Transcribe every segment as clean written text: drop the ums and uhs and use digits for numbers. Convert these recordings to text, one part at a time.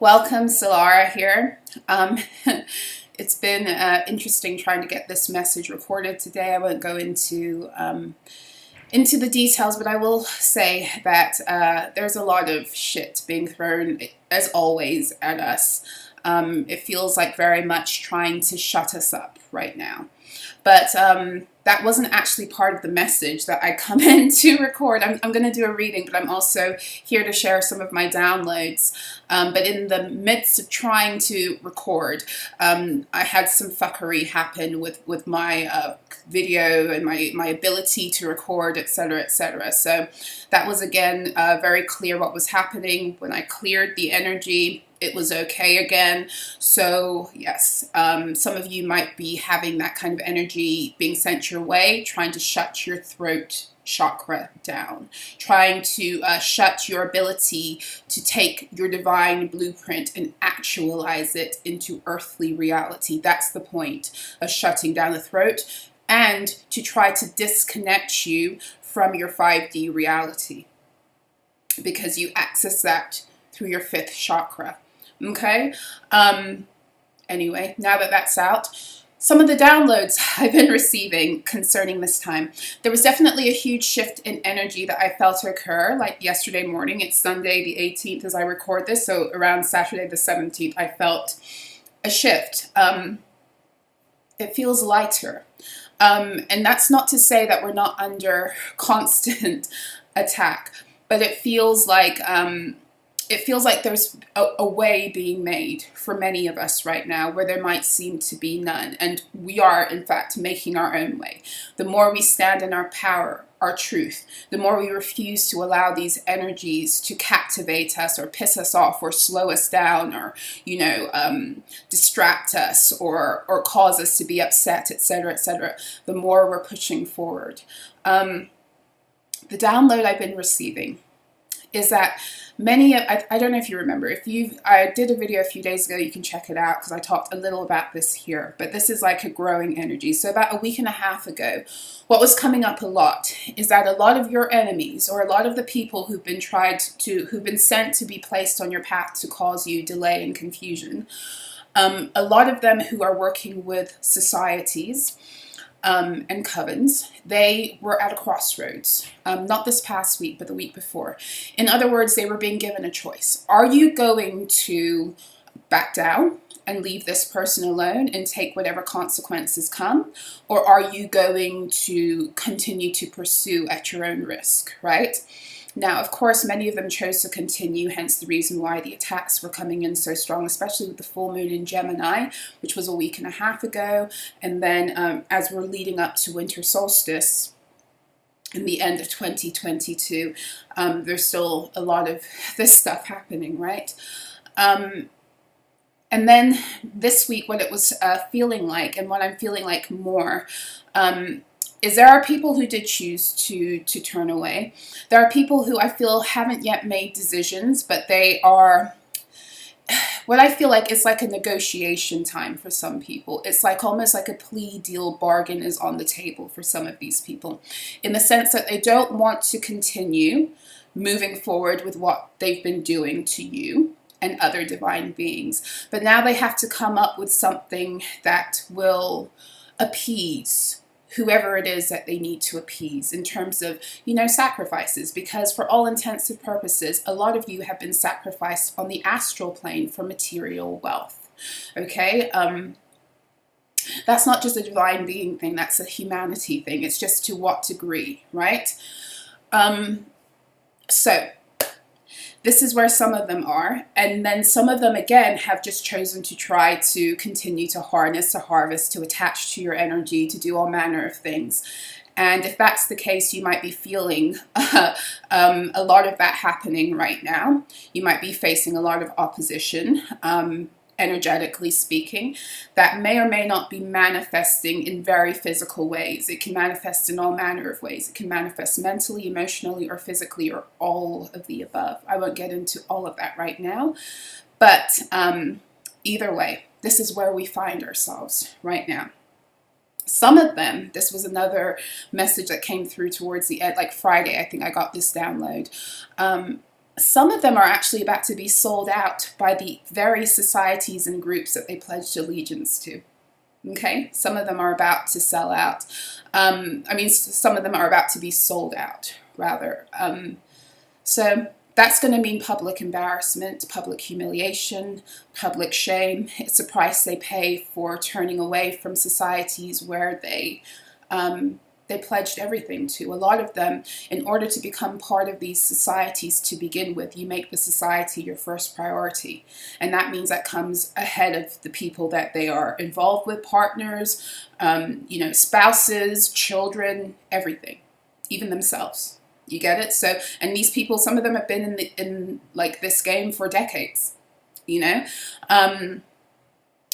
Welcome, Solara here. It's been interesting trying to get this message recorded today. I won't go into the details, but I will say that there's a lot of shit being thrown, as always, at us. It feels like very much trying to shut us up right now. But that wasn't actually part of the message that I come in to record. I'm going to do a reading, but I'm also here to share some of my downloads. But in the midst of trying to record, I had some fuckery happen with my video and my ability to record, etc., etc. So that was, again, very clear what was happening. When I cleared the energy, it was okay again. So yes, some of you might be having that kind of energy being sent your way, trying to shut your throat chakra down, trying to shut your ability to take your divine blueprint and actualize it into earthly reality. That's the point of shutting down the throat, and to try to disconnect you from your 5D reality, because you access that through your 5th chakra. Okay. Anyway, now that that's out, some of the downloads I've been receiving concerning this time. There was definitely a huge shift in energy that I felt occur, like yesterday morning. It's Sunday the 18th as I record this, so around Saturday the 17th, I felt a shift. It feels lighter. And that's not to say that we're not under constant attack, but it feels like there's a way being made for many of us right now where there might seem to be none. And we are, in fact, making our own way. The more we stand in our power, our truth, the more we refuse to allow these energies to captivate us or piss us off or slow us down or, distract us or cause us to be upset, etc., the more we're pushing forward. The download I've been receiving is that I don't know if you remember, I did a video a few days ago, you can check it out because I talked a little about this here, but this is like a growing energy. So about a week and a half ago, what was coming up a lot is that a lot of your enemies, or a lot of the people who've been sent to be placed on your path to cause you delay and confusion, a lot of them who are working with societies, and covens, they were at a crossroads, not this past week, but the week before. In other words, they were being given a choice. Are you going to back down and leave this person alone and take whatever consequences come? Or are you going to continue to pursue at your own risk, right? Now, of course, many of them chose to continue, hence the reason why the attacks were coming in so strong, especially with the full moon in Gemini, which was a week and a half ago. And then as we're leading up to winter solstice in the end of 2022, there's still a lot of this stuff happening, right? And then this week, what it was feeling like, and what I'm feeling like more, is there are people who did choose to turn away. There are people who I feel haven't yet made decisions, but they are, what I feel like is like a negotiation time for some people. It's like almost like a plea deal bargain is on the table for some of these people, in the sense that they don't want to continue moving forward with what they've been doing to you and other divine beings. But now they have to come up with something that will appease whoever it is that they need to appease in terms of, sacrifices. Because for all intents and purposes, a lot of you have been sacrificed on the astral plane for material wealth. Okay? That's not just a divine being thing, that's a humanity thing. It's just to what degree, right? So this is where some of them are. And then some of them, again, have just chosen to try to continue to harness, to harvest, to attach to your energy, to do all manner of things. And if that's the case, you might be feeling a lot of that happening right now. You might be facing a lot of opposition, energetically speaking, that may or may not be manifesting in very physical ways. It can manifest in all manner of ways. It can manifest mentally, emotionally, or physically, or all of the above. I won't get into all of that right now, but either way, this is where we find ourselves right now. Some of them, this was another message that came through towards the end, like Friday, I think I got this download. some of them are actually about to be sold out by the very societies and groups that they pledged allegiance to. Okay, some of them are about to sell out. Some of them are about to be sold out, rather. So that's going to mean public embarrassment, public humiliation, public shame. It's a price they pay for turning away from societies where they pledged everything to. A lot of them, in order to become part of these societies to begin with, you make the society your first priority. And that means that comes ahead of the people that they are involved with, partners, spouses, children, everything, even themselves. You get it? So, and these people, some of them have been in this game for decades,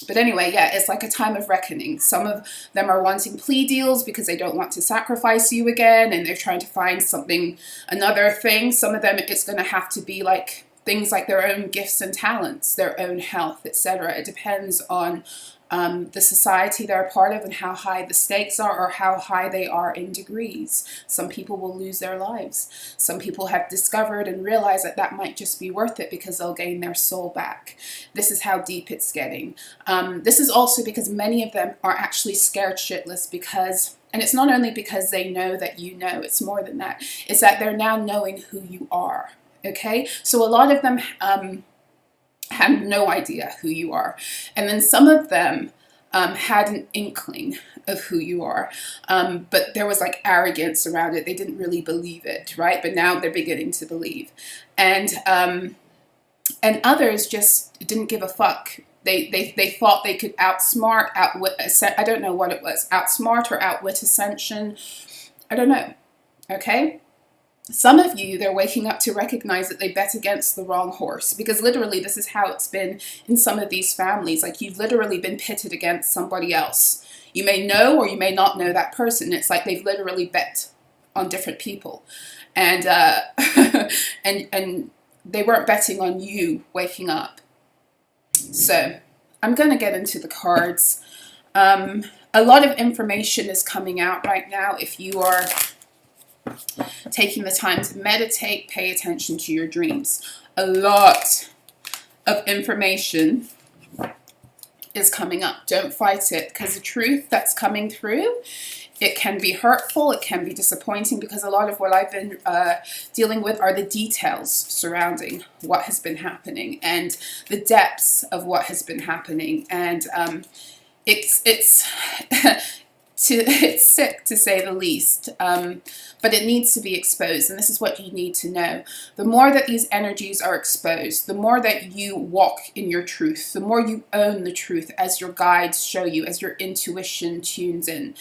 But anyway, yeah, it's like a time of reckoning. Some of them are wanting plea deals because they don't want to sacrifice you again, and they're trying to find another thing. Some of them, it's going to have to be like things like their own gifts and talents, their own health, etc. It depends on the society they're a part of and how high the stakes are, or how high they are in degrees. Some people will lose their lives. Some people have discovered and realized that that might just be worth it because they'll gain their soul back. This is how deep it's getting. This is also because many of them are actually scared shitless and it's not only because they know that it's more than that. It's that they're now knowing who you are. Okay? So a lot of them had no idea who you are. And then some of them had an inkling of who you are. But there was like arrogance around it. They didn't really believe it, right? But now they're beginning to believe. And others just didn't give a fuck. They thought they could outwit, I don't know what it was, outsmart or outwit ascension. I don't know. Okay? Some of you, they're waking up to recognize that they bet against the wrong horse, because literally this is how it's been in some of these families. Like, you've literally been pitted against somebody else. You may know or you may not know that person. It's like they've literally bet on different people. And and they weren't betting on you waking up. So I'm going to get into the cards. A lot of information is coming out right now. If you are taking the time to meditate, pay attention to your dreams. A lot of information is coming up. Don't fight it, because the truth that's coming through, it can be hurtful, it can be disappointing, because a lot of what I've been dealing with are the details surrounding what has been happening and the depths of what has been happening. And it's sick, to say the least, but it needs to be exposed, and this is what you need to know. The more that these energies are exposed, the more that you walk in your truth, the more you own the truth as your guides show you, as your intuition tunes in,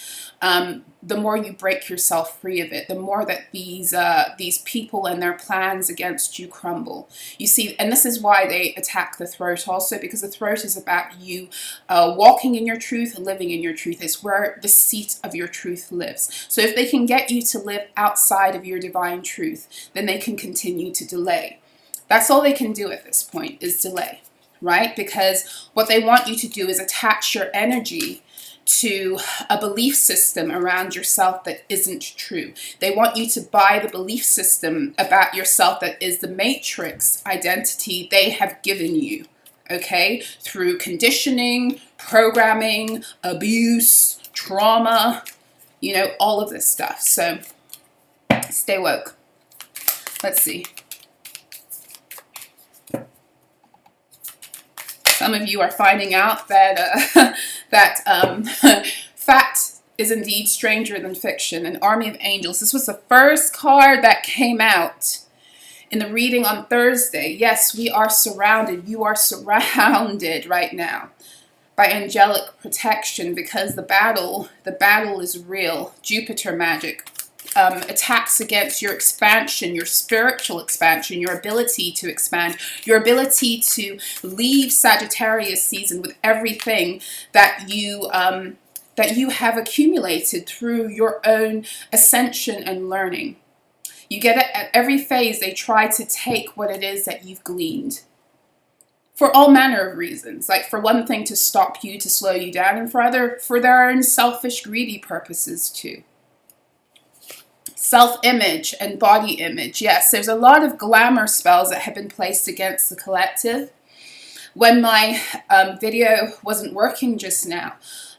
the more you break yourself free of it, the more that these people and their plans against you crumble. You see, and this is why they attack the throat also, because the throat is about you walking in your truth and living in your truth. It's where the seat of your truth lives. So if they can get you to live outside of your divine truth, then they can continue to delay. That's all they can do at this point, is delay, right? Because what they want you to do is attach your energy to a belief system around yourself that isn't true. They want you to buy the belief system about yourself that is the matrix identity they have given you, okay? Through conditioning, programming, abuse, trauma, all of this stuff. So stay woke. Let's see. Some of you are finding out that fact is indeed stranger than fiction. An army of angels. This was the first card that came out in the reading on Thursday. Yes, we are surrounded. You are surrounded right now by angelic protection, because the battle is real. Jupiter magic. Attacks against your expansion, your spiritual expansion, your ability to expand, your ability to leave Sagittarius season with everything that you have accumulated through your own ascension and learning. You get it at every phase. They try to take what it is that you've gleaned, for all manner of reasons. Like, for one thing, to stop you, to slow you down, and for their own selfish, greedy purposes too. Self-image and body image. Yes, there's a lot of glamour spells that have been placed against the collective. When my video wasn't working just now,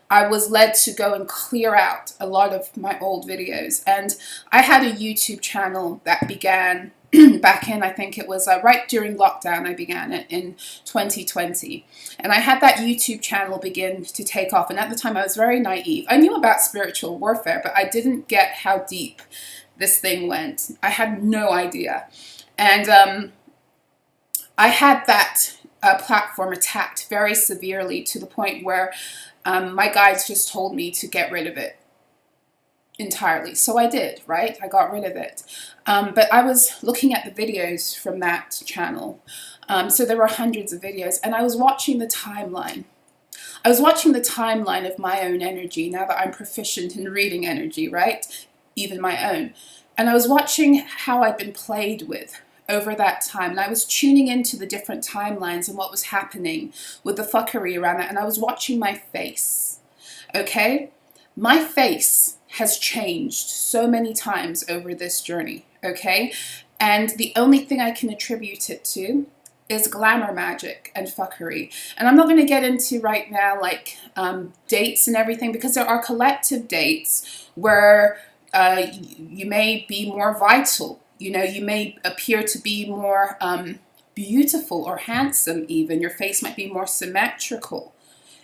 I was led to go and clear out a lot of my old videos. And I had a YouTube channel that began back in, I think it was right during lockdown. I began it in 2020. And I had that YouTube channel begin to take off. And at the time I was very naive. I knew about spiritual warfare, but I didn't get how deep this thing went. I had no idea. And I had that platform attacked very severely, to the point where my guides just told me to get rid of it entirely. So I did, right? I got rid of it. But I was looking at the videos from that channel. So there were hundreds of videos, and I was watching the timeline. I was watching the timeline of my own energy, now that I'm proficient in reading energy, right? Even my own. And I was watching how I'd been played with over that time. And I was tuning into the different timelines and what was happening with the fuckery around that. And I was watching my face, okay? My face has changed so many times over this journey, okay? And the only thing I can attribute it to is glamour magic and fuckery. And I'm not going to get into right now like dates and everything, because there are collective dates where you may be more vital. You know, you may appear to be more beautiful or handsome even. Your face might be more symmetrical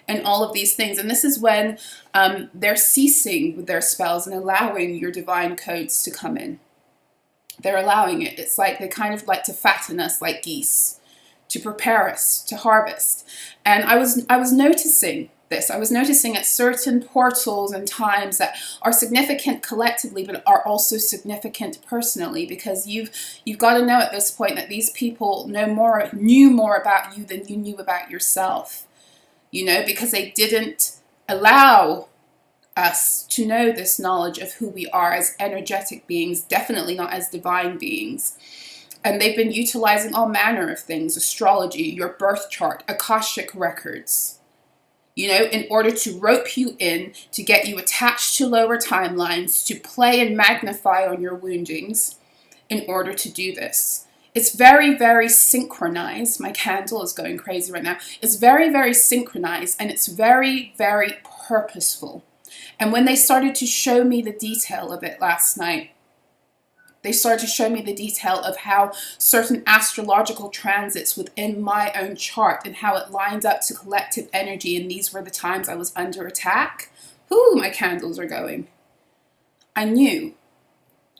and all of these things. And this is when they're ceasing with their spells and allowing your divine codes to come in. They're allowing it. It's like they kind of like to fatten us like geese, to prepare us to harvest. And I was noticing this. I was noticing at certain portals and times that are significant collectively, but are also significant personally, because you've got to know at this point that these people knew more about you than you knew about yourself. You know, because they didn't allow us to know this knowledge of who we are as energetic beings, definitely not as divine beings. And they've been utilizing all manner of things: astrology, your birth chart, Akashic records, you know, in order to rope you in, to get you attached to lower timelines, to play and magnify on your woundings in order to do this. It's very, very synchronized. My candle is going crazy right now. It's very, very synchronized, and it's very, very purposeful. And when they started to show me the detail of it last night, they started to show me the detail of how certain astrological transits within my own chart and how it lined up to collective energy. And these were the times I was under attack. Ooh, my candles are going. I knew,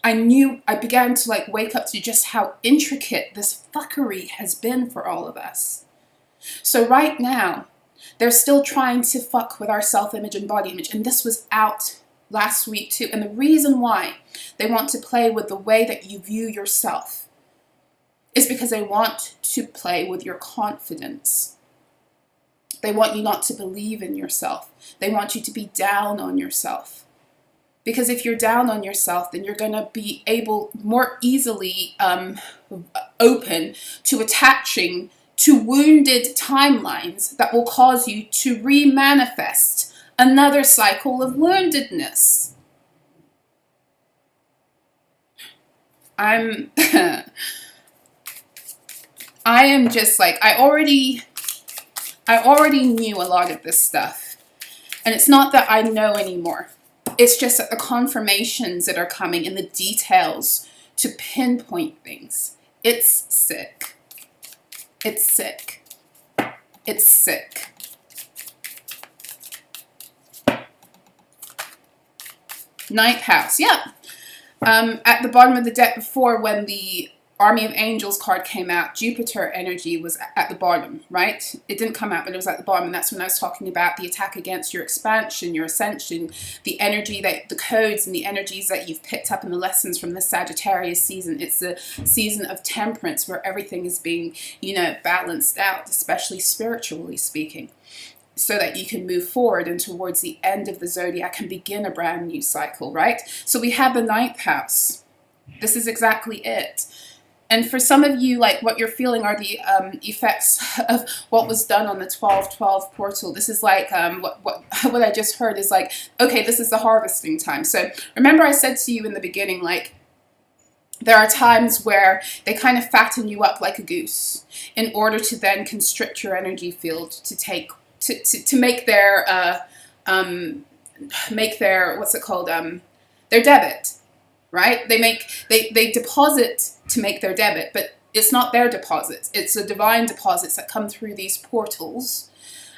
I began to like wake up to just how intricate this fuckery has been for all of us. So right now, they're still trying to fuck with our self-image and body image. And this was out last week too. And the reason why they want to play with the way that you view yourself is because they want to play with your confidence. They want you not to believe in yourself. They want you to be down on yourself. Because if you're down on yourself, then you're going to be able more easily open to attaching to wounded timelines that will cause you to remanifest another cycle of woundedness. I am just like, I already knew a lot of this stuff. And it's not that I know anymore. It's just that the confirmations that are coming and the details to pinpoint things. It's sick. It's sick. It's sick. Ninth house, yeah. At the bottom of the deck before, when the Army of Angels card came out, Jupiter energy was at the bottom, right? It didn't come out, but it was at the bottom. And that's when I was talking about the attack against your expansion, your ascension, the energy that, the codes and the energies that you've picked up in the lessons from the Sagittarius season. It's the season of temperance where everything is being, you know, balanced out, especially spiritually speaking, so that you can move forward and towards the end of the zodiac and begin a brand new cycle, right? So we have the ninth house. This is exactly it. And for some of you, like what you're feeling are the effects of what was done on the 12/12 portal. This is like what I just heard is like, okay, this is the harvesting time. So remember I said to you in the beginning, like, there are times where they kind of fatten you up like a goose in order to then constrict your energy field to take to make their what's it called, their debit, right? They deposit to make their debit, but it's not their deposits. It's the divine deposits that come through these portals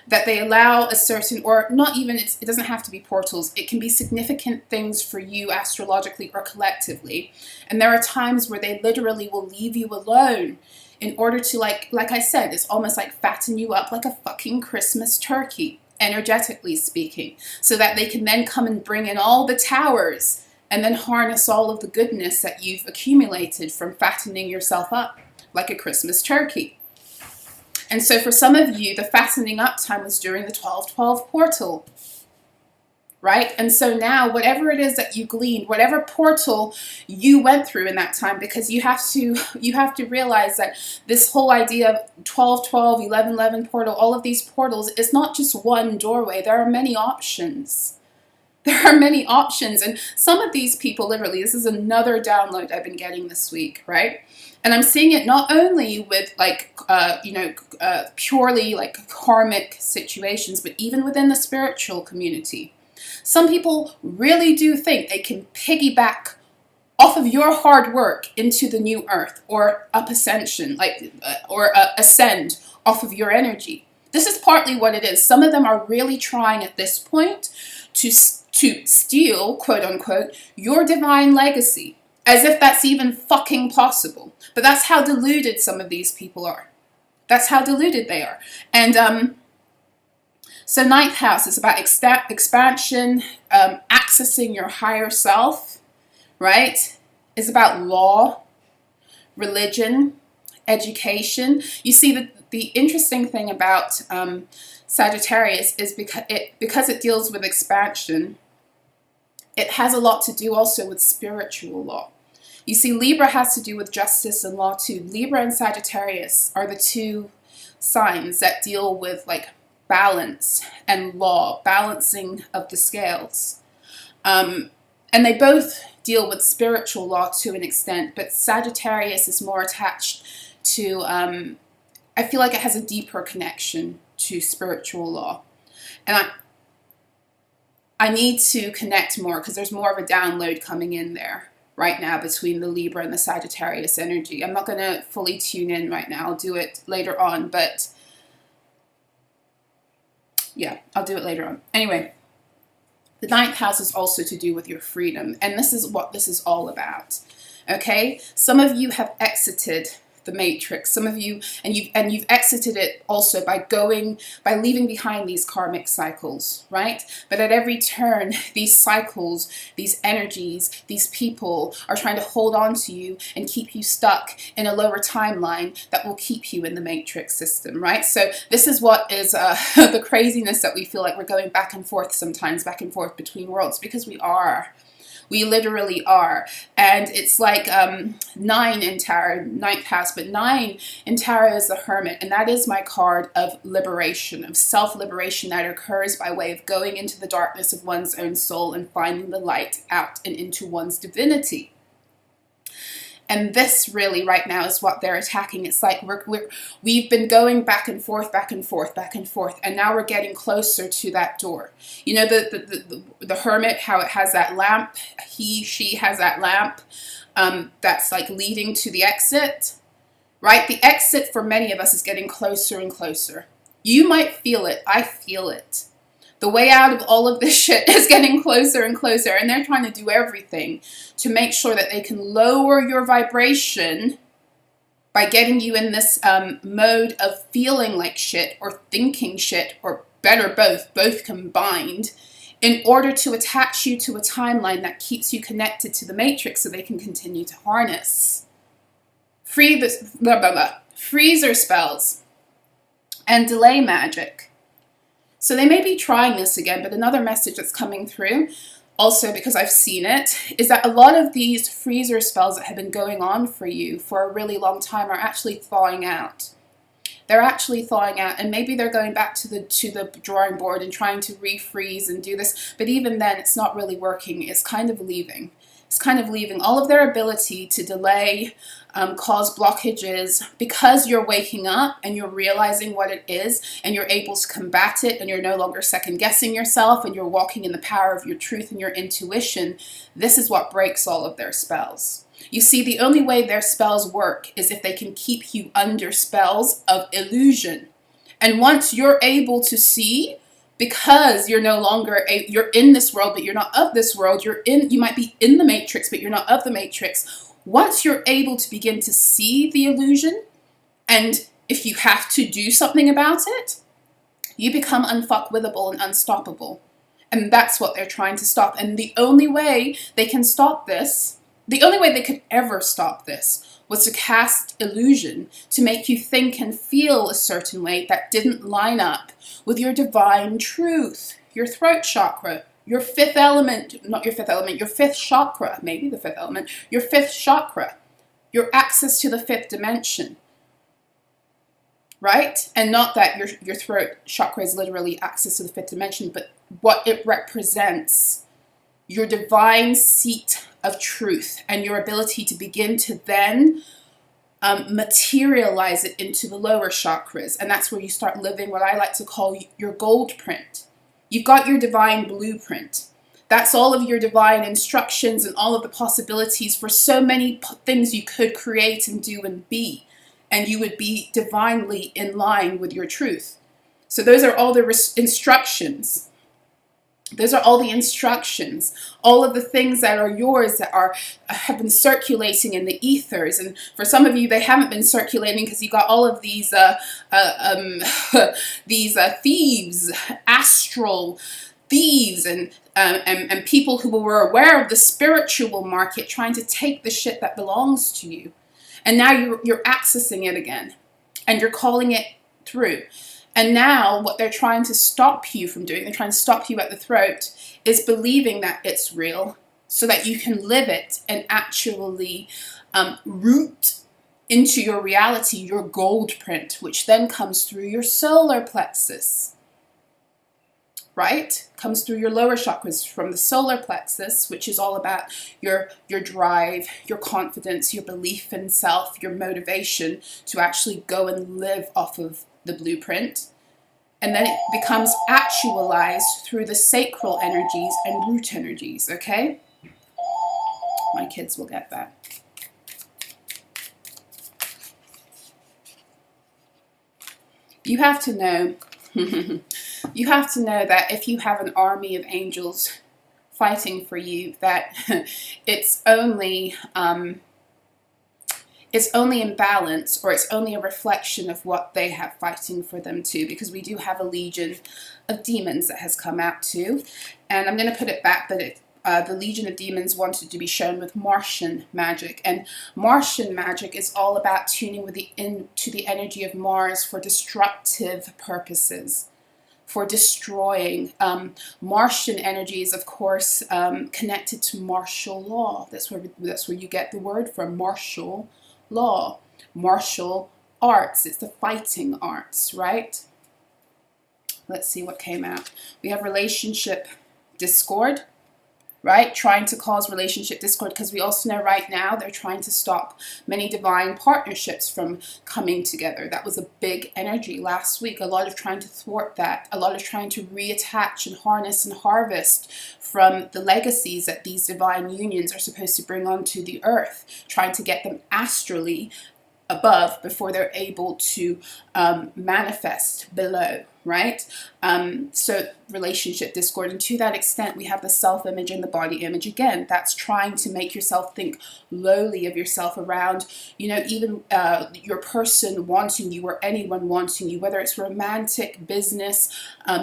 that they allow a certain, or not even, it doesn't have to be portals. It can be significant things for you astrologically or collectively. And there are times where they literally will leave you alone in order to, like I said, it's almost like fatten you up like a fucking Christmas turkey, energetically speaking, so that they can then come and bring in all the towers and then harness all of the goodness that you've accumulated from fattening yourself up like a Christmas turkey. And so for some of you, the fattening up time was during the 12/12 portal, right? And so now whatever it is that you gleaned, whatever portal you went through in that time, because you have to realize that this whole idea of 12/12, 11/11 portal, all of these portals, is not just one doorway. There are many options. There are many options. And some of these people, literally, this is another download I've been getting this week, right? And I'm seeing it not only with like, purely like karmic situations, but even within the spiritual community. Some people really do think they can piggyback off of your hard work into the new earth, or up ascension, ascend off of your energy. This is partly what it is. Some of them are really trying at this point to steal, quote unquote, your divine legacy. As if that's even fucking possible. But that's how deluded some of these people are. That's how deluded they are. And so ninth house is about expansion, accessing your higher self, right? It's about law, religion, education. You see, the interesting thing about Sagittarius is because it deals with expansion, it has a lot to do also with spiritual law. You see, Libra has to do with justice and law too. Libra and Sagittarius are the two signs that deal with like balance and law, balancing of the scales. And they both deal with spiritual law to an extent, but Sagittarius is more attached to, I feel like it has a deeper connection to spiritual law. And I need to connect more because there's more of a download coming in there right now between the Libra and the Sagittarius energy. I'm not going to fully tune in right now. I'll do it later on, but yeah, I'll do it later on. Anyway, the ninth house is also to do with your freedom, and this is what this is all about. Okay? Some of you have exited the matrix. Some of you, and you've exited it also by leaving behind these karmic cycles, right? But at every turn, these cycles, these energies, these people are trying to hold on to you and keep you stuck in a lower timeline that will keep you in the matrix system, right? So this is what is the craziness that we feel like we're going back and forth sometimes, back and forth between worlds, because we are. We literally are. And it's like 9 in tarot, ninth house, but 9 in tarot is the Hermit. And that is my card of liberation, of self-liberation that occurs by way of going into the darkness of one's own soul and finding the light out and into one's divinity. And this really right now is what they're attacking. It's like we've been going back and forth, back and forth, back and forth, and now we're getting closer to that door. You know, the Hermit, how it has that lamp, she has that lamp that's like leading to the exit, right? The exit for many of us is getting closer and closer. You might feel it. I feel it. The way out of all of this shit is getting closer and closer, and they're trying to do everything to make sure that they can lower your vibration by getting you in this mode of feeling like shit or thinking shit, or better, both combined, in order to attach you to a timeline that keeps you connected to the matrix so they can continue to harness. Freezer spells and delay magic. So they may be trying this again, but another message that's coming through, also because I've seen it, is that a lot of these freezer spells that have been going on for you for a really long time are actually thawing out. They're actually thawing out, and maybe they're going back to the drawing board and trying to refreeze and do this, but even then it's not really working. It's kind of leaving. It's kind of leaving. All of their ability to delay, cause blockages, because you're waking up and you're realizing what it is and you're able to combat it, and you're no longer second guessing yourself and you're walking in the power of your truth and your intuition. This is what breaks all of their spells. You see, the only way their spells work is if they can keep you under spells of illusion. And once you're able to see, because you're no longer you're in this world, but you're not of this world. You might be in the matrix, but you're not of the matrix. Once you're able to begin to see the illusion, and if you have to do something about it, you become unfuckwithable and unstoppable. And that's what they're trying to stop. And the only way they can stop this, the only way they could ever stop this, was to cast illusion, to make you think and feel a certain way that didn't line up with your divine truth, your throat chakra, your fifth element, not your fifth element, your fifth chakra, maybe the fifth element, your fifth chakra, your access to the fifth dimension, right? And not that your throat chakra is literally access to the fifth dimension, but what it represents, your divine seat of truth and your ability to begin to then materialize it into the lower chakras. And that's where you start living what I like to call your gold print. You've got your divine blueprint. That's all of your divine instructions and all of the possibilities for so many things you could create and do and be. And you would be divinely in line with your truth. So those are all the instructions. Those are all the instructions, all of the things that are yours that have been circulating in the ethers. And for some of you, they haven't been circulating because you got all of these thieves, astral thieves, and people who were aware of the spiritual market trying to take the shit that belongs to you. And now you're accessing it again, and you're calling it through. And now what they're trying to stop you from doing, they're trying to stop you at the throat, is believing that it's real so that you can live it and actually root into your reality, your gold print, which then comes through your solar plexus, right? Comes through your lower chakras from the solar plexus, which is all about your drive, your confidence, your belief in self, your motivation to actually go and live off of the blueprint. And then it becomes actualized through the sacral energies and root energies, okay? My kids will get that. You have to know, you have to know that if you have an army of angels fighting for you, that it's only in balance, or it's only a reflection of what they have fighting for them too, because we do have a legion of demons that has come out too. And I'm going to put it back that the legion of demons wanted to be shown with Martian magic, and Martian magic is all about tuning with into the energy of Mars for destructive purposes, for destroying. Martian energy is, of course, connected to martial law. That's where you get the word from, martial law, martial arts. It's the fighting arts, right? Let's see what came out. We have relationship discord, right? Trying to cause relationship discord, because we also know right now they're trying to stop many divine partnerships from coming together. That was a big energy last week. A lot of trying to thwart that. A lot of trying to reattach and harness and harvest from the legacies that these divine unions are supposed to bring onto the earth. Trying to get them astrally above before they're able to manifest below, right? So relationship discord, and to that extent we have the self-image and the body image again. That's trying to make yourself think lowly of yourself around, you know, even your person wanting you, or anyone wanting you, whether it's romantic, business,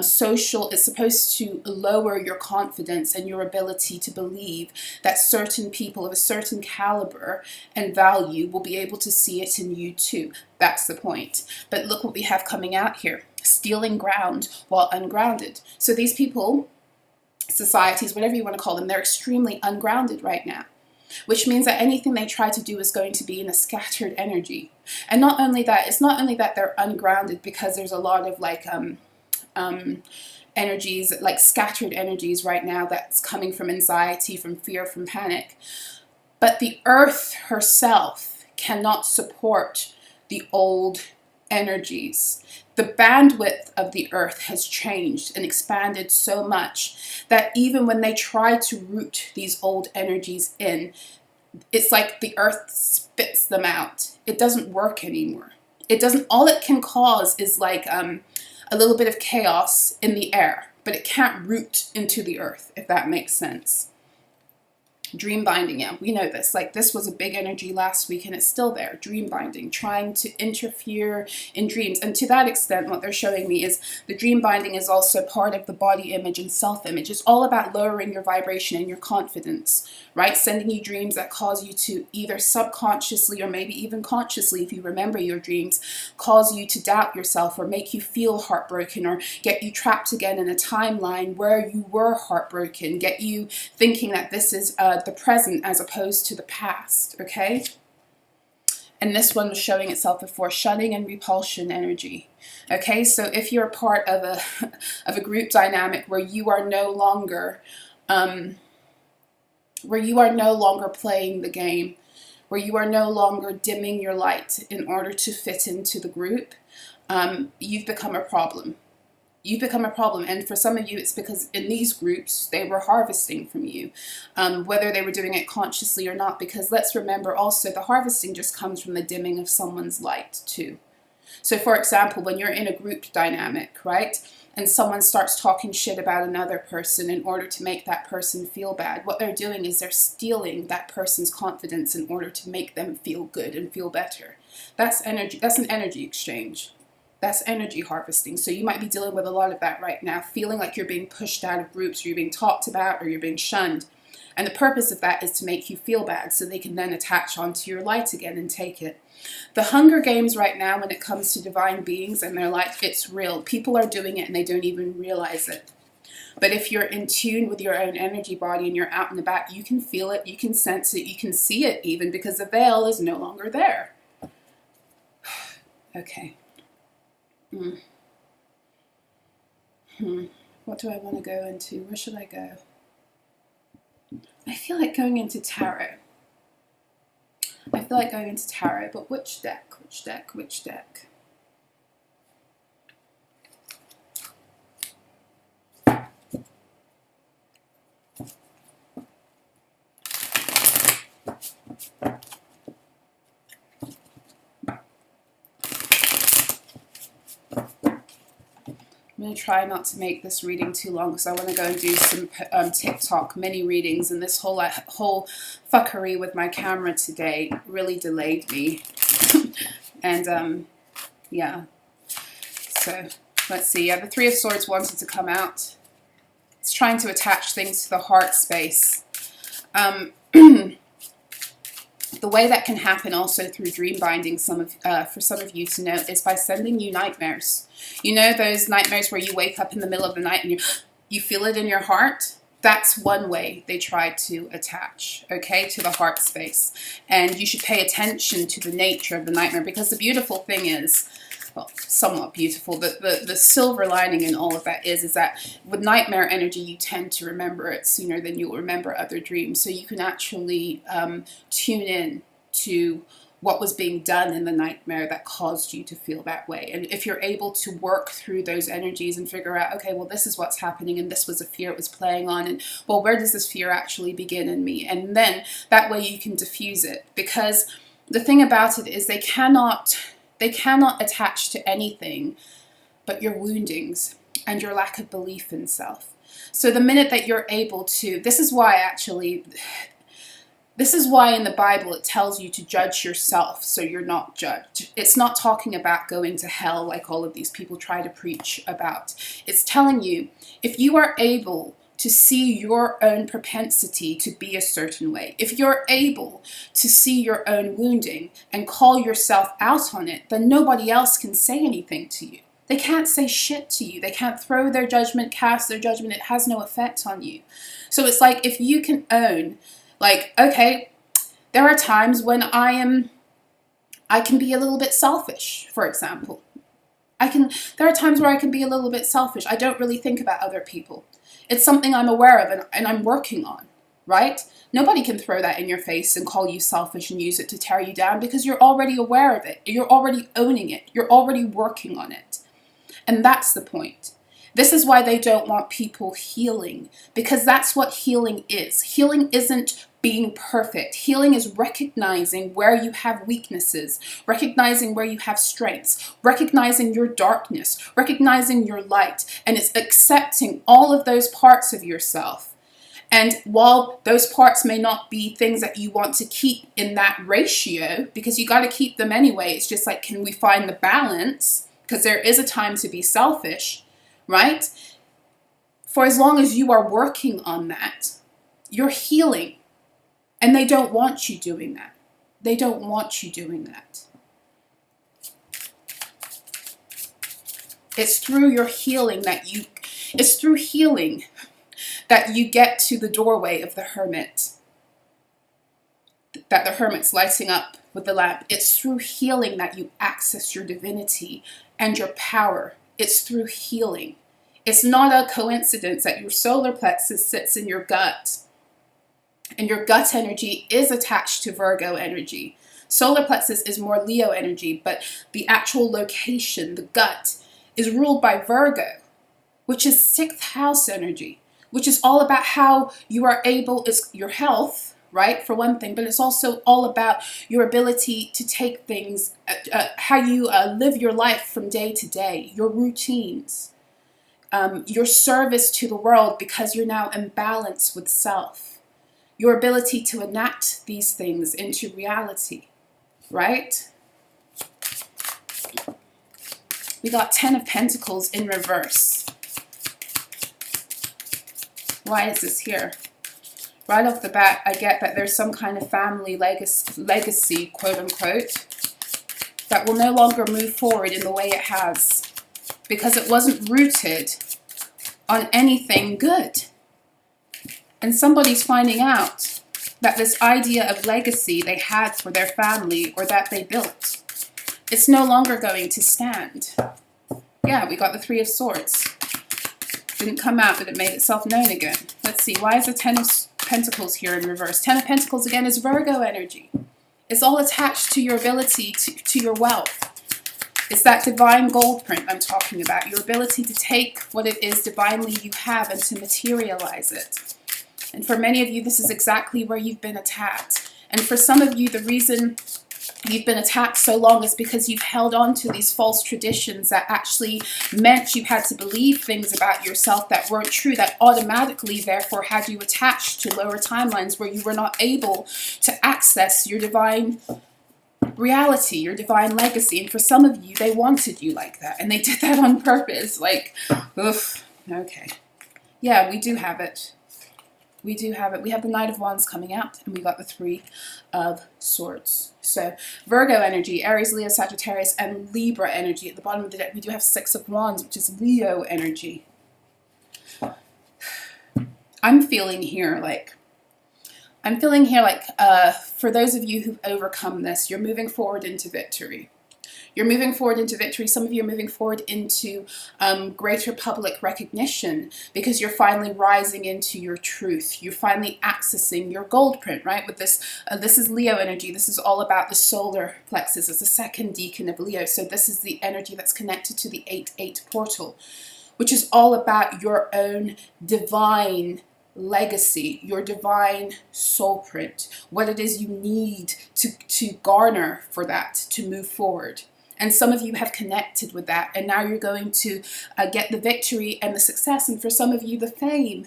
social. It's supposed to lower your confidence and your ability to believe that certain people of a certain caliber and value will be able to see it in you too. That's the point. But look what we have coming out here. Stealing ground while ungrounded. So these people societies, whatever you want to call them, they're extremely ungrounded right now. Which means that anything they try to do is going to be in a scattered energy. And not only that, it's not only that they're ungrounded, because there's a lot of like energies, like scattered energies right now that's coming from anxiety, from fear, from panic. But the earth herself cannot support the old energies. The bandwidth of the earth has changed and expanded so much that even when they try to root these old energies in, it's like the earth spits them out. It doesn't work anymore. It doesn't, all it can cause is like a little bit of chaos in the air, but it can't root into the earth, if that makes sense. Dream binding, yeah, we know this. Like, this was a big energy last week and it's still there. Dream binding, trying to interfere in dreams. And to that extent, what they're showing me is the dream binding is also part of the body image and self-image. It's all about lowering your vibration and your confidence, right? Sending you dreams that cause you to either subconsciously or maybe even consciously, if you remember your dreams, cause you to doubt yourself or make you feel heartbroken or get you trapped again in a timeline where you were heartbroken, get you thinking that this is the present as opposed to the past, okay? And this one was showing itself before, shunning and repulsion energy. Okay, so if you're a part of a of a group dynamic where you are no longer playing the game, where you are no longer dimming your light in order to fit into the group, you've become a problem. You've become a problem, and for some of you it's because in these groups they were harvesting from you, whether they were doing it consciously or not, because let's remember also the harvesting just comes from the dimming of someone's light too. So for example, when you're in a group dynamic, right, and someone starts talking shit about another person in order to make that person feel bad, what they're doing is they're stealing that person's confidence in order to make them feel good and feel better. That's energy. That's an energy exchange. That's energy harvesting. So you might be dealing with a lot of that right now, feeling like you're being pushed out of groups, or you're being talked about, or you're being shunned. And the purpose of that is to make you feel bad so they can then attach onto your light again and take it. The Hunger Games right now, when it comes to divine beings and their light, it's real. People are doing it and they don't even realize it. But if you're in tune with your own energy body and you're out and about, you can feel it, you can sense it, you can see it even, because the veil is no longer there. Okay. What do I want to go into? Where should I go? I feel like going into tarot. But which deck? Which deck? Which deck? I'm going to try not to make this reading too long because I want to go and do some TikTok mini readings, and this whole fuckery with my camera today really delayed me. And yeah, so let's see. Yeah, the Three of Swords wanted to come out. It's trying to attach things to the heart space. The way that can happen also through dream binding, for some of you to know, is by sending you nightmares. You know those nightmares where you wake up in the middle of the night and you feel it in your heart? That's one way they try to attach, okay, to the heart space. And you should pay attention to the nature of the nightmare, because the beautiful thing is, well, somewhat beautiful, the silver lining in all of that is that with nightmare energy, you tend to remember it sooner than you'll remember other dreams. So you can actually tune in to what was being done in the nightmare that caused you to feel that way. And if you're able to work through those energies and figure out, okay, well, this is what's happening, and this was a fear it was playing on, and well, where does this fear actually begin in me? And then that way you can diffuse it, because the thing about it is they cannot attach to anything but your woundings and your lack of belief in self. So the minute that you're able to, this is why in the Bible it tells you to judge yourself so you're not judged. It's not talking about going to hell like all of these people try to preach about. It's telling you, if you are able to see your own propensity to be a certain way, if you're able to see your own wounding and call yourself out on it, then nobody else can say anything to you. They can't say shit to you. They can't throw their judgment, cast their judgment. It has no effect on you. So it's like, if you can own, like, okay, there are times when I can be a little bit selfish, for example. There are times where I can be a little bit selfish. I don't really think about other people. It's something I'm aware of and I'm working on, right? Nobody can throw that in your face and call you selfish and use it to tear you down, because you're already aware of it. You're already owning it. You're already working on it. And that's the point. This is why they don't want people healing, because that's what healing is. Healing isn't being perfect. Healing is recognizing where you have weaknesses, recognizing where you have strengths, recognizing your darkness, recognizing your light, and it's accepting all of those parts of yourself. And while those parts may not be things that you want to keep in that ratio, because you got to keep them anyway, it's just like, can we find the balance? Because there is a time to be selfish, right? For as long as you are working on that, you're healing. And they don't want you doing that. They don't want you doing that. It's through your healing that you get to the doorway of the hermit. That the hermit's lighting up with the lamp. It's through healing that you access your divinity and your power. It's through healing. It's not a coincidence that your solar plexus sits in your gut. And your gut energy is attached to Virgo energy. Solar plexus is more Leo energy, but the actual location, the gut, is ruled by Virgo, which is 6th house energy, which is all about how you are able, it's your health, right, for one thing, but it's also all about your ability to take things, how you live your life from day to day, your routines, your service to the world, because you're now in balance with self. Your ability to enact these things into reality, right? We got 10 of Pentacles in reverse. Why is this here? Right off the bat, I get that there's some kind of family legacy, quote unquote, that will no longer move forward in the way it has, because it wasn't rooted on anything good. And somebody's finding out that this idea of legacy they had for their family, or that they built, it's no longer going to stand. Yeah, we got the 3 of Swords. Didn't come out, but it made itself known again. Let's see, why is the 10 of Pentacles here in reverse? 10 of Pentacles again is Virgo energy. It's all attached to your ability to your wealth. It's that divine gold print I'm talking about. Your ability to take what it is divinely you have and to materialize it. And for many of you, this is exactly where you've been attacked. And for some of you, the reason you've been attacked so long is because you've held on to these false traditions that actually meant you had to believe things about yourself that weren't true, that automatically, therefore, had you attached to lower timelines where you were not able to access your divine reality, your divine legacy. And for some of you, they wanted you like that. And they did that on purpose. Like, oof, okay. Yeah, we do have it. We do have it. We have the Knight of Wands coming out, and we got the 3 of Swords. So Virgo energy, Aries, Leo, Sagittarius, and Libra energy. At the bottom of the deck, we do have 6 of Wands, which is Leo energy. I'm feeling here like, for those of you who've overcome this, you're moving forward into victory. You're moving forward into victory. Some of you are moving forward into greater public recognition, because you're finally rising into your truth. You're finally accessing your gold print, right? With this, this is Leo energy. This is all about the solar plexus. It's the 2nd decan of Leo. So this is the energy that's connected to the 8-8 portal, which is all about your own divine legacy, your divine soul print, what it is you need to garner for that to move forward. And some of you have connected with that, and now you're going to get the victory and the success, and for some of you, the fame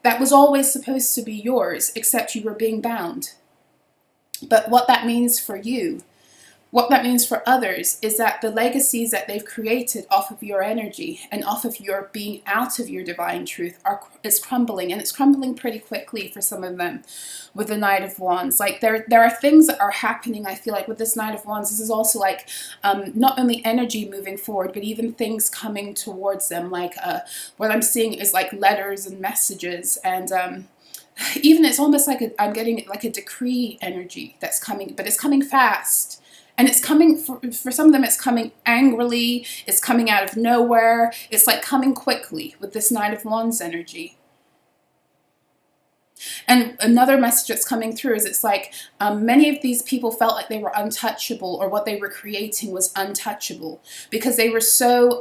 that was always supposed to be yours, except you were being bound. But what that means for you, What that means for others is that the legacies that they've created off of your energy and off of your being out of your divine truth is crumbling, and it's crumbling pretty quickly for some of them with the Knight of Wands. Like there are things that are happening, I feel like, with this Knight of Wands. This is also like not only energy moving forward, but even things coming towards them. Like what I'm seeing is like letters and messages, and even it's almost like I'm getting like a decree energy that's coming, but it's coming fast. And it's coming, for some of them, it's coming angrily, it's coming out of nowhere, it's like coming quickly with this Knight of Wands energy. And another message that's coming through is it's like many of these people felt like they were untouchable, or what they were creating was untouchable, because they were so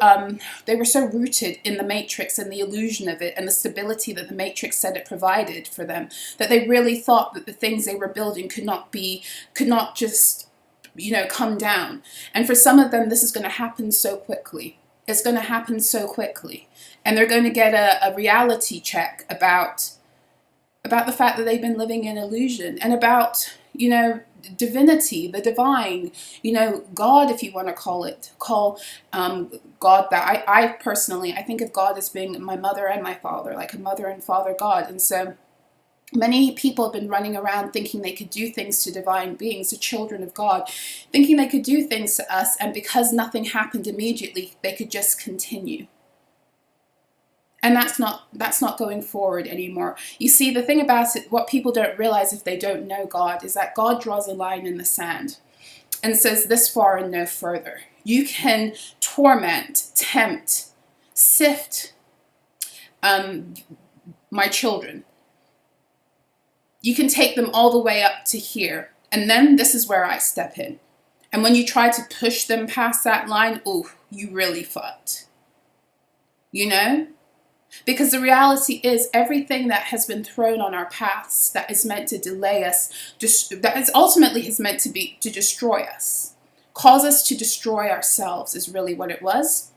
rooted in the matrix and the illusion of it and the stability that the matrix said it provided for them, that they really thought that the things they were building could not just come down. And for some of them, this is going to happen so quickly. It's going to happen so quickly. And they're going to get a reality check about the fact that they've been living in illusion, and about, divinity, the divine, God, if you want to call God that. I personally, I think of God as being my mother and my father, like a mother and father God. And so many people have been running around thinking they could do things to divine beings, the children of God, thinking they could do things to us, and because nothing happened immediately, they could just continue. And that's not going forward anymore. You see, the thing about it, what people don't realize if they don't know God, is that God draws a line in the sand and says this far and no further. You can torment, tempt, sift my children. You can take them all the way up to here, and then this is where I step in. And when you try to push them past that line, oh, you really fucked. Because the reality is, everything that has been thrown on our paths that is meant to delay us, that is ultimately is meant to destroy us, cause us to destroy ourselves, is really what it was.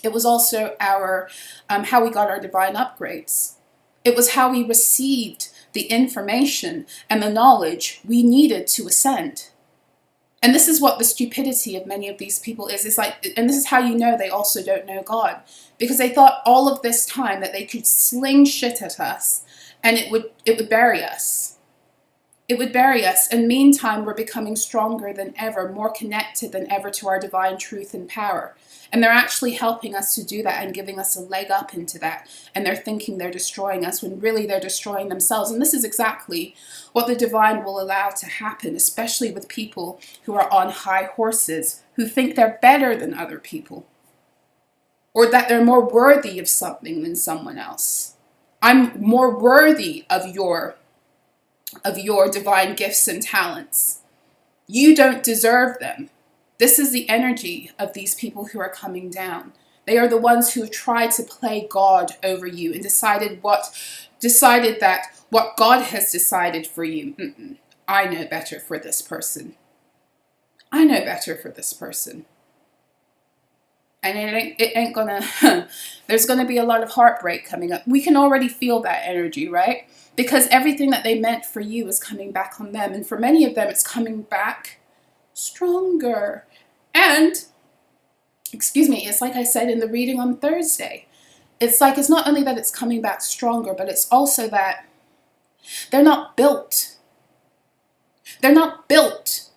It was also our how we got our divine upgrades. It was how we received the information and the knowledge we needed to ascend. And this is what the stupidity of many of these people is. It's like, and this is how you know they also don't know God, because they thought all of this time that they could sling shit at us and it would bury us. It would bury us. And meantime, we're becoming stronger than ever, more connected than ever to our divine truth and power. And they're actually helping us to do that and giving us a leg up into that. And they're thinking they're destroying us when really they're destroying themselves. And this is exactly what the divine will allow to happen, especially with people who are on high horses, who think they're better than other people, or that they're more worthy of something than someone else. I'm more worthy of your divine gifts and talents. You don't deserve them. This is the energy of these people who are coming down. They are the ones who have tried to play God over you and decided that what God has decided for you. I know better for this person. I know better for this person. And it ain't gonna, there's gonna be a lot of heartbreak coming up. We can already feel that energy, right? Because everything that they meant for you is coming back on them. And for many of them, it's coming back stronger. And, it's like I said in the reading on Thursday. It's like, it's not only that it's coming back stronger, but it's also that they're not built. They're not built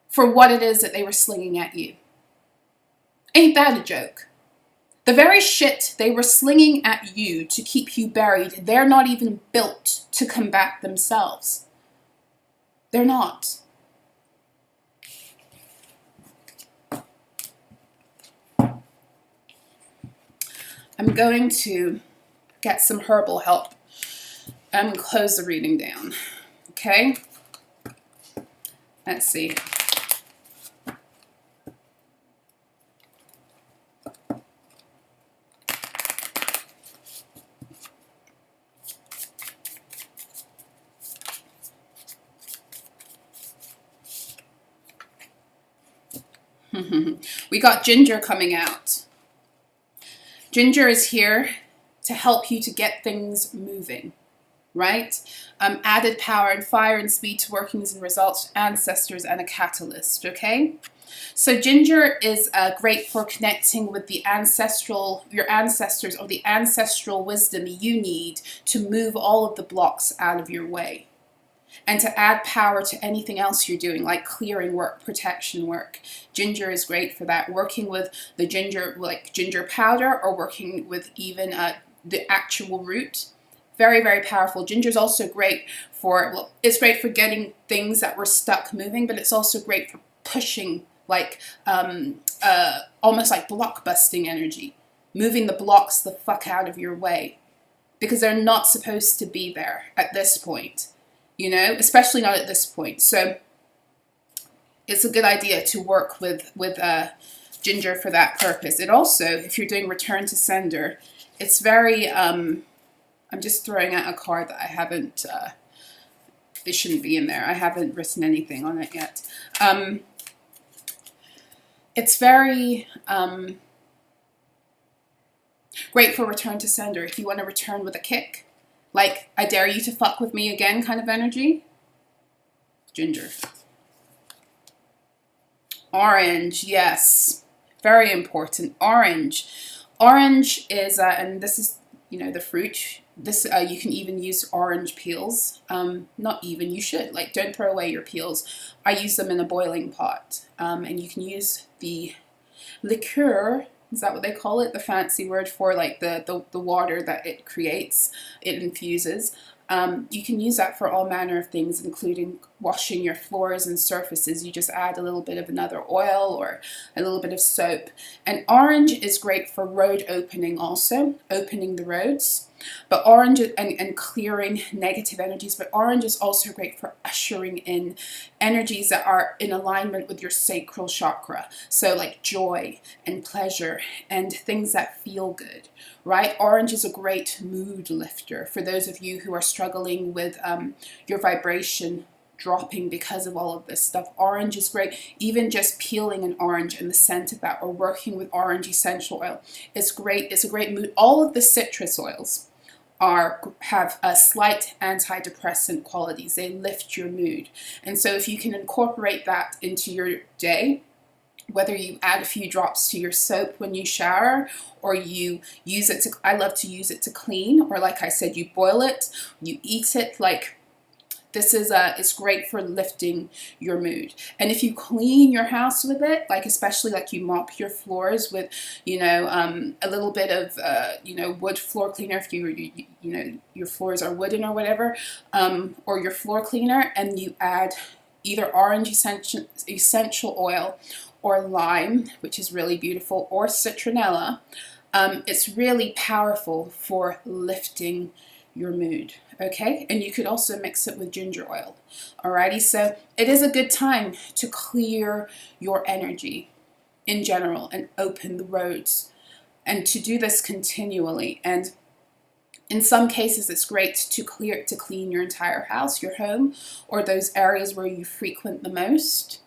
for what it is that they were slinging at you. Ain't that a joke? The very shit they were slinging at you to keep you buried, they're not even built to combat themselves. They're not. I'm going to get some herbal help and close the reading down. Okay? Let's see. We got ginger coming out. Ginger is here to help you to get things moving. right? Added power and fire and speed to workings and results, ancestors, and a catalyst, okay? So ginger is great for connecting with the your ancestors, or the ancestral wisdom you need to move all of the blocks out of your way, and to add power to anything else you're doing, like clearing work, protection work. Ginger is great for that. Working with the ginger, like ginger powder, or working with even the actual root. Very, very powerful. Ginger is also great for, well, it's great for getting things that were stuck moving, but it's also great for pushing, like almost like block busting energy, moving the blocks the fuck out of your way, because they're not supposed to be there at this point, you know, especially not at this point. So it's a good idea to work with ginger for that purpose. It also, if you're doing return to sender, it's very, I'm just throwing out a card that I haven't, it shouldn't be in there. I haven't written anything on it yet. It's very great for return to sender if you want to return with a kick. Like, I dare you to fuck with me again kind of energy. Ginger. Orange, yes. Very important. Orange. Orange is, and this is, you know, the fruit. This, you can even use orange peels. Not even, you should. Like, don't throw away your peels. I use them in a boiling pot. And you can use the liqueur, is that what they call it? The fancy word for like the water that it creates, it infuses. You can use that for all manner of things, including washing your floors and surfaces. You just add a little bit of another oil or a little bit of soap. And orange is great for road opening also, opening the roads. But orange, and clearing negative energies, but orange is also great for ushering in energies that are in alignment with your sacral chakra. So like joy and pleasure and things that feel good, right? Orange is a great mood lifter for those of you who are struggling with your vibration dropping because of all of this stuff. Orange is great. Even just peeling an orange and the scent of that, or working with orange essential oil, it's great. It's a great mood. All of the citrus oils have a slight antidepressant qualities. They lift your mood. And so if you can incorporate that into your day, whether you add a few drops to your soap when you shower, or you use it to, I love to use it to clean, or like I said, you boil it, you eat it, like, this is it's great for lifting your mood. And if you clean your house with it, like especially like you mop your floors with, you know, a little bit of, you know, wood floor cleaner, if you know, your floors are wooden or whatever, or your floor cleaner, and you add either orange essential oil or lime, which is really beautiful, or citronella, it's really powerful for lifting your mood. Okay, and you could also mix it with ginger oil. Alrighty, so it is a good time to clear your energy in general and open the roads, and to do this continually. And in some cases, it's great to clean your entire house, your home, or those areas where you frequent the most.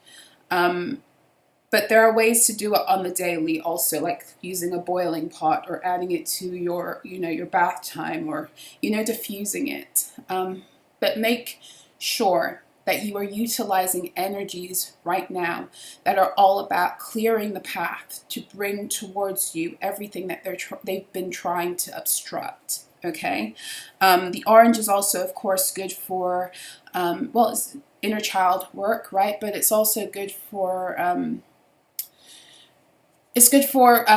But there are ways to do it on the daily also, like using a boiling pot, or adding it to your, you know, your bath time, or, you know, diffusing it. But make sure that you are utilizing energies right now that are all about clearing the path to bring towards you everything that they've been trying to obstruct. Okay. The orange is also, of course, good for, well, it's inner child work, right? But it's also good for,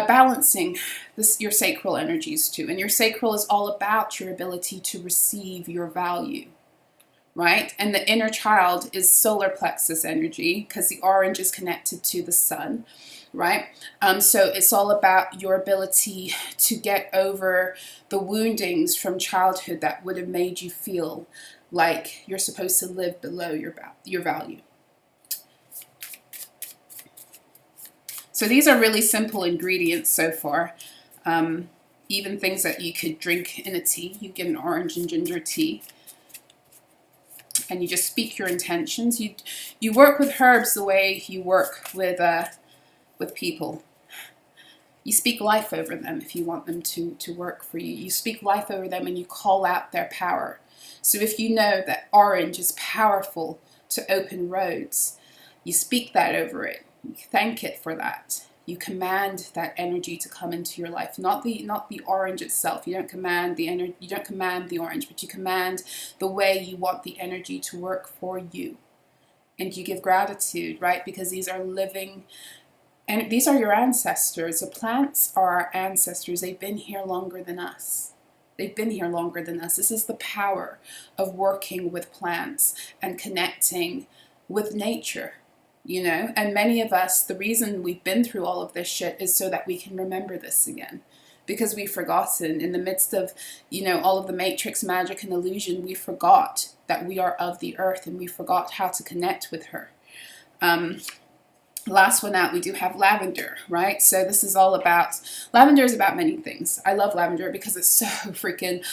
balancing your sacral energies too. And your sacral is all about your ability to receive your value, right? And the inner child is solar plexus energy, because the orange is connected to the sun, right? So it's all about your ability to get over the woundings from childhood that would have made you feel like you're supposed to live below your value. So these are really simple ingredients so far. Even things that you could drink in a tea. You get an orange and ginger tea, and you just speak your intentions. You work with herbs the way you work with people. You speak life over them if you want them to work for you. You speak life over them and you call out their power. So if you know that orange is powerful to open roads, you speak that over it. You thank it for that. You command that energy to come into your life, not the orange itself. You don't command the energy. You don't command the orange, but you command the way you want the energy to work for you, and you give gratitude, right? Because these are living, and these are your ancestors. The plants are our ancestors. They've been here longer than us. They've been here longer than us. This is the power of working with plants and connecting with nature. You know, and many of us, the reason we've been through all of this shit is so that we can remember this again. Because we've forgotten in the midst of, you know, all of the matrix magic and illusion, we forgot that we are of the earth and we forgot how to connect with her. Last one out, we do have lavender, right? So this is all about, lavender is about many things. I love lavender because it's so freaking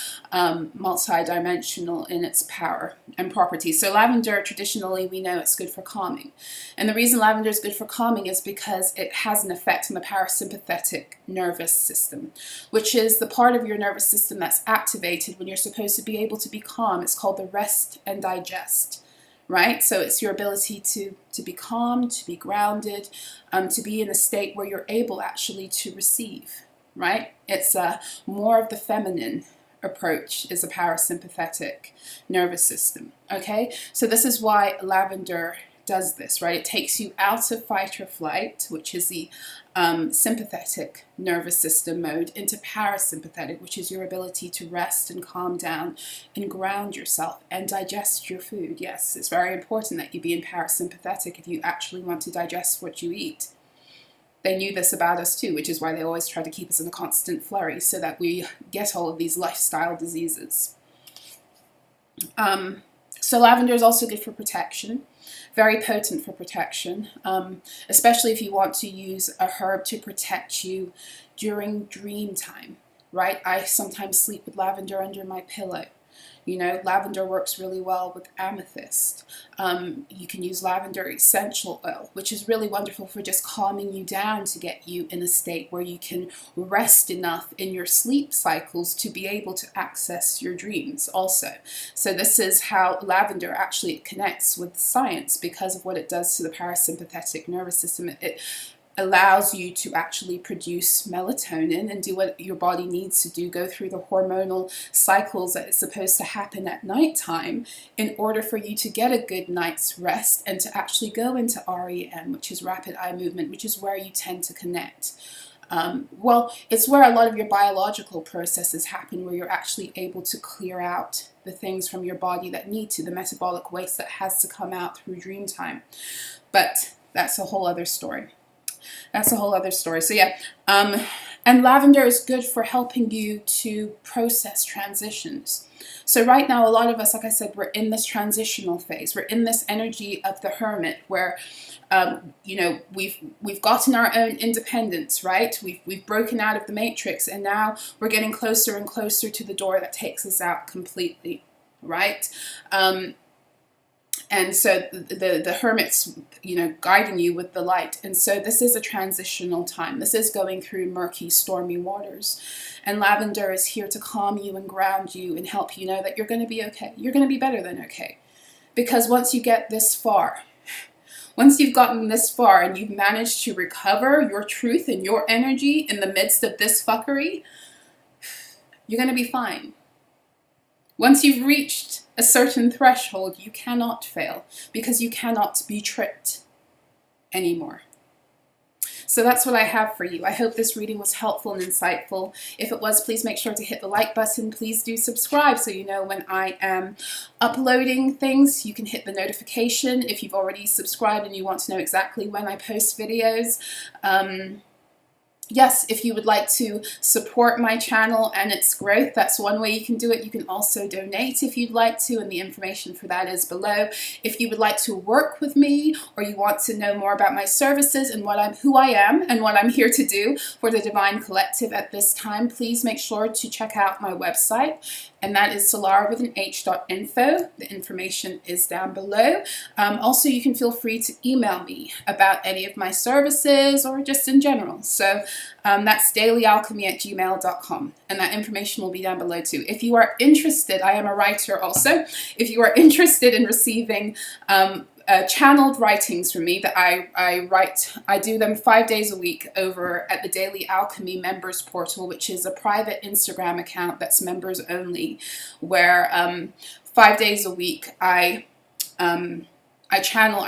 multi-dimensional in its power and properties. So lavender, traditionally, we know it's good for calming. And the reason lavender is good for calming is because it has an effect on the parasympathetic nervous system, which is the part of your nervous system that's activated when you're supposed to be able to be calm. It's called the rest and digest. Right? So it's your ability to be calm, to be grounded, to be in a state where you're able actually to receive, right? It's more of the feminine approach is a parasympathetic nervous system, okay? So this is why lavender does this, right? It takes you out of fight or flight, which is the sympathetic nervous system mode, into parasympathetic, which is your ability to rest and calm down and ground yourself and digest your food. Yes, it's very important that you be in parasympathetic if you actually want to digest what you eat. They knew this about us too, which is why they always try to keep us in a constant flurry so that we get all of these lifestyle diseases. So lavender is also good for protection. Very potent for protection, especially if you want to use a herb to protect you during dream time, right? I sometimes sleep with lavender under my pillow. You know, lavender works really well with amethyst. You can use lavender essential oil, which is really wonderful for just calming you down to get you in a state where you can rest enough in your sleep cycles to be able to access your dreams also. So this is how lavender actually connects with science because of what it does to the parasympathetic nervous system. It allows you to actually produce melatonin and do what your body needs to do, go through the hormonal cycles that is supposed to happen at nighttime in order for you to get a good night's rest and to actually go into REM, which is rapid eye movement, which is where you tend to connect. Well, it's where a lot of your biological processes happen, where you're actually able to clear out the things from your body that need to, the metabolic waste that has to come out through dream time. But that's a whole other story. That's a whole other story. So yeah, and lavender is good for helping you to process transitions. So right now, a lot of us, like I said, we're in this transitional phase. We're in this energy of the hermit where, you know, we've gotten our own independence, right? We've broken out of the matrix, and now we're getting closer and closer to the door that takes us out completely, right? And so the hermit's, you know, guiding you with the light. And so this is a transitional time. This is going through murky, stormy waters. And lavender is here to calm you and ground you and help you know that you're going to be okay. You're going to be better than okay. Because once you get this far, once you've gotten this far and you've managed to recover your truth and your energy in the midst of this fuckery, you're going to be fine. Once you've reached a certain threshold, you cannot fail because you cannot be tricked anymore. So that's what I have for you. I hope this reading was helpful and insightful. If it was, please make sure to hit the like button. Please do subscribe so you know when I am uploading things. You can hit the notification if you've already subscribed and you want to know exactly when I post videos. Yes, if you would like to support my channel and its growth, that's one way you can do it. You can also donate if you'd like to, and the information for that is below. If you would like to work with me, or you want to know more about my services and who I am and what I'm here to do for the Divine Collective at this time, please make sure to check out my website and that is Solarah with an H.info. The information is down below. Also, you can feel free to email me about any of my services or just in general. So that's dailyalchemy@gmail.com, and that information will be down below too. If you are interested, I am a writer also. If you are interested in receiving channeled writings from me that I write, I do them 5 days a week over at the Daily Alchemy members portal, which is a private Instagram account that's members only, where 5 days a week I channel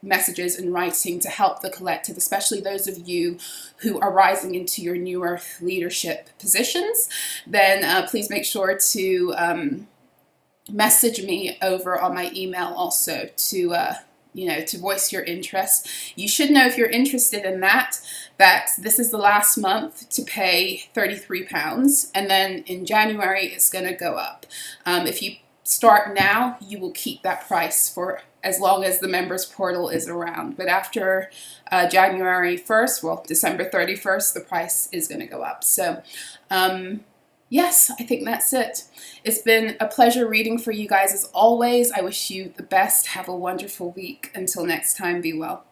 messages in writing to help the collective, especially those of you who are rising into your new earth leadership positions. Then please make sure to message me over on my email also to to voice your interest. You should know, if you're interested in that this is the last month to pay £33, and then in January it's going to go up. If you start now, you will keep that price for as long as the members portal is around, but after January 1st, well, December 31st, the price is going to go up. So yes, I think that's it. It's been a pleasure reading for you guys as always. I wish you the best. Have a wonderful week. Until next time, be well.